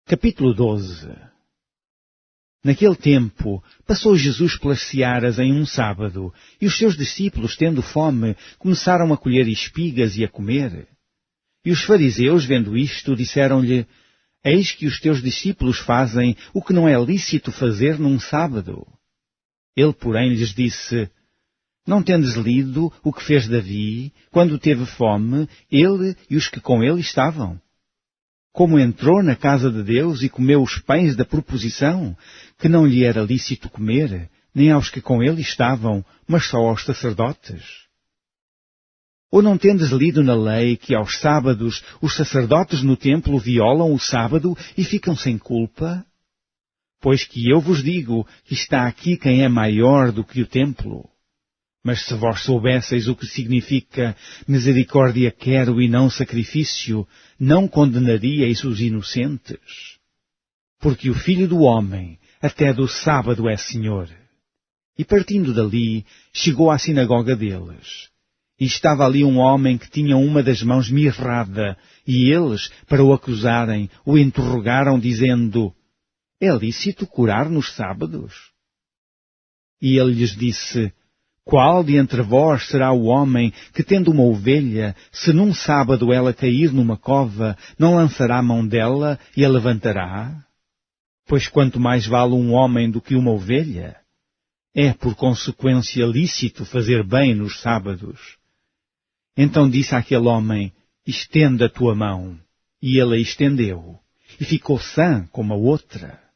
Capítulo 12. Naquele tempo, passou Jesus pelas searas em um sábado, e os seus discípulos, tendo fome, começaram a colher espigas e a comer. E os fariseus, vendo isto, disseram-lhe: Eis que os teus discípulos fazem o que não é lícito fazer num sábado. Ele, porém, lhes disse: Não tendes lido o que fez Davi, quando teve fome, ele e os que com ele estavam? Como entrou na casa de Deus e comeu os pães da proposição, que não lhe era lícito comer, nem aos que com ele estavam, mas só aos sacerdotes? Ou não tendes lido na lei que aos sábados os sacerdotes no templo violam o sábado e ficam sem culpa? Pois que eu vos digo que está aqui quem é maior do que o templo. Mas se vós soubesseis o que significa misericórdia quero e não sacrifício, não condenaríeis os inocentes. Porque o Filho do Homem até do sábado é Senhor. E partindo dali, chegou à sinagoga deles. E estava ali um homem que tinha uma das mãos mirrada, e eles, para o acusarem, o interrogaram, dizendo: É lícito curar nos sábados? E ele lhes disse: Qual de entre vós será o homem que, tendo uma ovelha, se num sábado ela cair numa cova, não lançará a mão dela e a levantará? Pois quanto mais vale um homem do que uma ovelha? É, por consequência, lícito fazer bem nos sábados. Então disse àquele homem: Estenda a tua mão. E ele a estendeu, e ficou sã como a outra.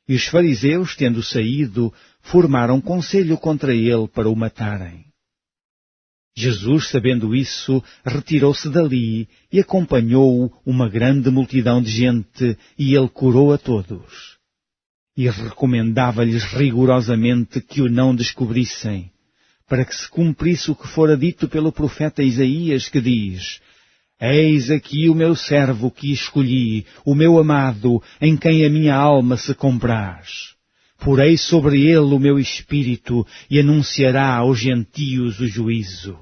E os fariseus, tendo saído, formaram conselho contra ele para o matarem. Jesus, sabendo isso, retirou-se dali e acompanhou-o uma grande multidão de gente, e ele curou a todos. E recomendava-lhes rigorosamente que o não descobrissem, para que se cumprisse o que fora dito pelo profeta Isaías, que diz: Eis aqui o meu servo que escolhi, o meu amado, em quem a minha alma se compraz. Porei sobre ele o meu espírito e anunciará aos gentios o juízo.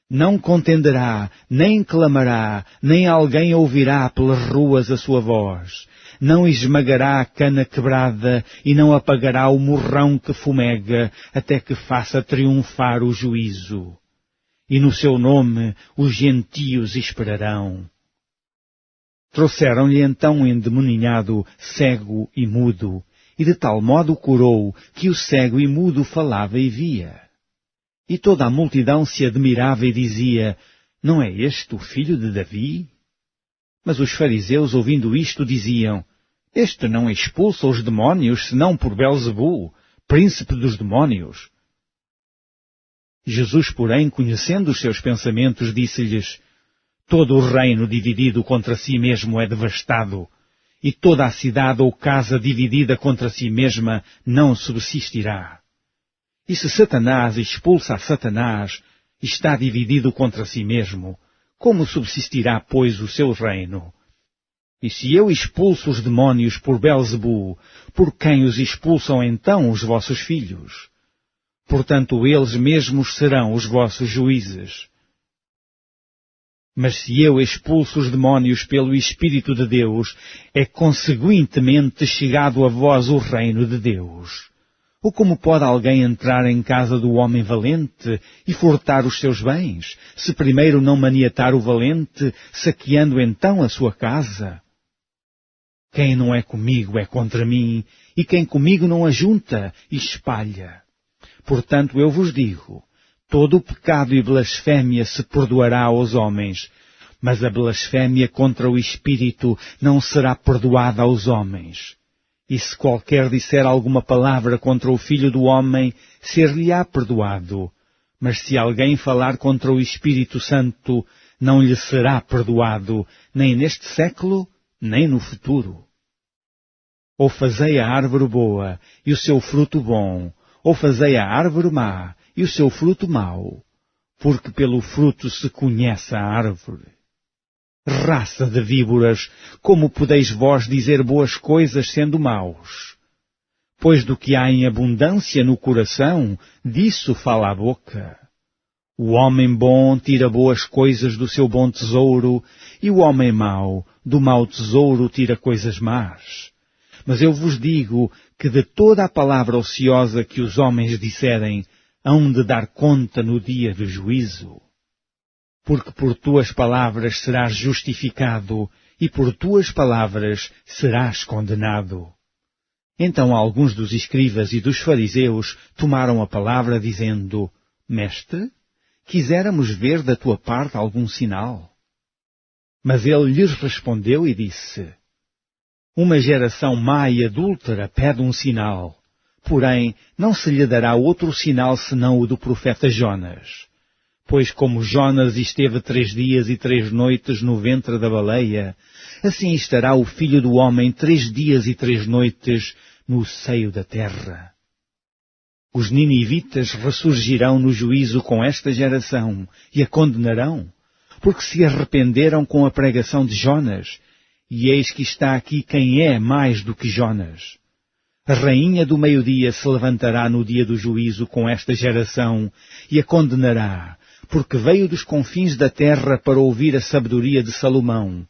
Não contenderá, nem clamará, nem alguém ouvirá pelas ruas a sua voz. Não esmagará a cana quebrada e não apagará o morrão que fumega, até que faça triunfar o juízo. E no seu nome os gentios esperarão. Trouxeram-lhe então um endemoninhado, cego e mudo, e de tal modo o curou que o cego e mudo falava e via. E toda a multidão se admirava e dizia: Não é este o filho de Davi? Mas os fariseus, ouvindo isto, diziam: Este não expulsa os demónios, senão por Belzebu, príncipe dos demónios. Jesus, porém, conhecendo os seus pensamentos, disse-lhes: Todo o reino dividido contra si mesmo é devastado, e toda a cidade ou casa dividida contra si mesma não subsistirá. E se Satanás expulsa a Satanás, está dividido contra si mesmo, como subsistirá, pois, o seu reino? E se eu expulso os demónios por Belzebu, por quem os expulsam então os vossos filhos? Portanto, eles mesmos serão os vossos juízes. Mas se eu expulso os demónios pelo Espírito de Deus, é conseguintemente chegado a vós o reino de Deus. Ou como pode alguém entrar em casa do homem valente e furtar os seus bens, se primeiro não maniatar o valente, saqueando então a sua casa? Quem não é comigo é contra mim, e quem comigo não ajunta, espalha. Portanto, eu vos digo, todo o pecado e blasfémia se perdoará aos homens, mas a blasfémia contra o Espírito não será perdoada aos homens. E se qualquer disser alguma palavra contra o Filho do Homem, ser-lhe-á perdoado. Mas se alguém falar contra o Espírito Santo, não lhe será perdoado, nem neste século, nem no futuro. Ou fazei a árvore boa, e o seu fruto bom, ou fazei a árvore má, e o seu fruto mau, porque pelo fruto se conhece a árvore. Raça de víboras, como podeis vós dizer boas coisas sendo maus? Pois do que há em abundância no coração, disso fala a boca. O homem bom tira boas coisas do seu bom tesouro, e o homem mau, do mau tesouro, tira coisas más. Mas eu vos digo que de toda a palavra ociosa que os homens disserem, hão de dar conta no dia do juízo. Porque por tuas palavras serás justificado, e por tuas palavras serás condenado. Então alguns dos escribas e dos fariseus tomaram a palavra, dizendo: Mestre, quiséramos ver da tua parte algum sinal. Mas ele lhes respondeu e disse: Uma geração má e adúltera pede um sinal, porém não se lhe dará outro sinal senão o do profeta Jonas. Pois como Jonas esteve 3 dias e 3 noites no ventre da baleia, assim estará o Filho do Homem 3 dias e 3 noites no seio da terra. Os ninivitas ressurgirão no juízo com esta geração e a condenarão, porque se arrependeram com a pregação de Jonas, e eis que está aqui quem é mais do que Jonas. A rainha do meio-dia se levantará no dia do juízo com esta geração e a condenará, porque veio dos confins da terra para ouvir a sabedoria de Salomão.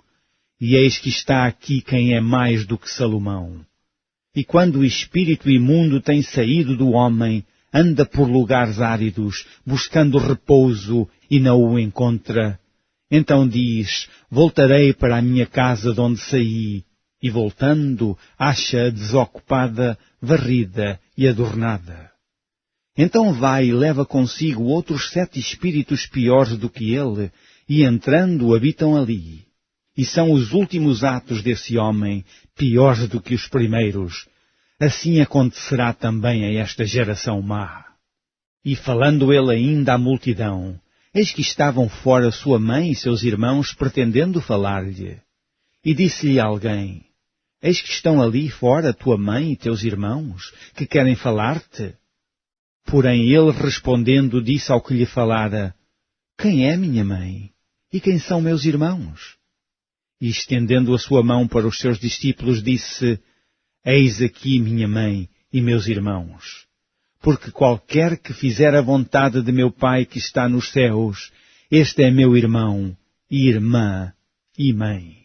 E eis que está aqui quem é mais do que Salomão. E quando o espírito imundo tem saído do homem, anda por lugares áridos, buscando repouso, e não o encontra. Então diz: Voltarei para a minha casa de onde saí. E voltando, acha-a desocupada, varrida e adornada. Então vai e leva consigo outros 7 espíritos piores do que ele, e entrando habitam ali. E são os últimos atos desse homem, piores do que os primeiros. Assim acontecerá também a esta geração má. E falando ele ainda à multidão, eis que estavam fora sua mãe e seus irmãos pretendendo falar-lhe. E disse-lhe alguém: Eis que estão ali fora tua mãe e teus irmãos, que querem falar-te. Porém ele respondendo disse ao que lhe falara: Quem é minha mãe? E quem são meus irmãos? E estendendo a sua mão para os seus discípulos disse: Eis aqui minha mãe e meus irmãos. Porque qualquer que fizer a vontade de meu Pai que está nos céus, este é meu irmão, e irmã, e mãe.